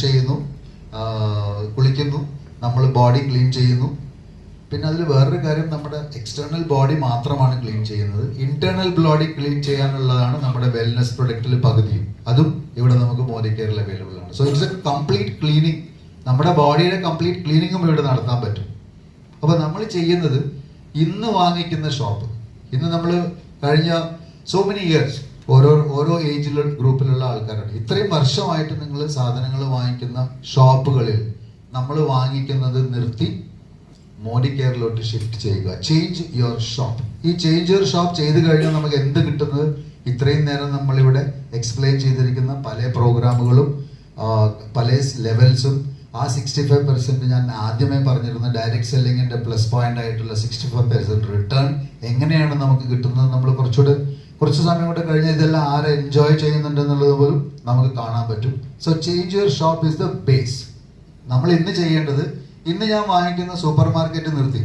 ചെയ്യുന്നു, കുളിക്കുന്നു, നമ്മൾ body clean ചെയ്യുന്നു. പിന്നെ അതിൽ വേറൊരു കാര്യം, നമ്മുടെ എക്സ്റ്റേണൽ ബോഡി മാത്രമാണ് ക്ലീൻ ചെയ്യുന്നത്. ഇന്റേണൽ ബോഡി ക്ലീൻ ചെയ്യാനുള്ളതാണ് നമ്മുടെ വെൽനസ് പ്രൊഡക്റ്റിൽ പകുതിയും. അതും ഇവിടെ നമുക്ക് മോദി കെയറിൽ അവൈലബിൾ ആണ്. So it's A complete cleaning. നമ്മുടെ ബോഡിയുടെ കംപ്ലീറ്റ് ക്ലീനിങ്ങും ഇവിടെ നടത്താൻ പറ്റും. അപ്പോൾ നമ്മൾ ചെയ്യുന്നത്, ഇന്ന് വാങ്ങിക്കുന്ന ഷോപ്പ്, ഇന്ന് നമ്മൾ കഴിഞ്ഞ സോ മെനി ഇയേഴ്സ് ഓരോ ഏജിലുള്ള ഗ്രൂപ്പിലുള്ള ആൾക്കാരാണ്. ഇത്രയും വർഷമായിട്ട് നിങ്ങൾ സാധനങ്ങൾ വാങ്ങിക്കുന്ന ഷോപ്പുകളിൽ നമ്മൾ വാങ്ങിക്കുന്നത് നിർത്തി മോദി കെയറിലോട്ട് ഷിഫ്റ്റ് ചെയ്യുക. Change your shop. ഈ ചേഞ്ച് യുവർ ഷോപ്പ് ചെയ്ത് കഴിഞ്ഞാൽ നമുക്ക് എന്ത് കിട്ടുന്നത്? ഇത്രയും നേരം നമ്മളിവിടെ എക്സ്പ്ലെയിൻ ചെയ്തിരിക്കുന്ന പല പ്രോഗ്രാമുകളും പല ലെവൽസും, ആ 65% ഞാൻ ആദ്യമേ പറഞ്ഞിരുന്ന ഡയറക്റ്റ് സെല്ലിങ്ങിന്റെ പ്ലസ് പോയിന്റ് ആയിട്ടുള്ള 65% റിട്ടേൺ എങ്ങനെയാണ് നമുക്ക് കിട്ടുന്നത്? നമ്മൾ കുറച്ച് സമയം കൂടെ കഴിഞ്ഞാൽ ഇതെല്ലാം ആരെ എൻജോയ് ചെയ്യുന്നുണ്ടെന്നുള്ളത് പോലും നമുക്ക് കാണാൻ പറ്റും. So change your shop is the base. നമ്മൾ ഇന്ന് ചെയ്യേണ്ടത്, ഇന്ന് ഞാൻ വാങ്ങിക്കുന്ന സൂപ്പർ മാർക്കറ്റ് നിർത്തി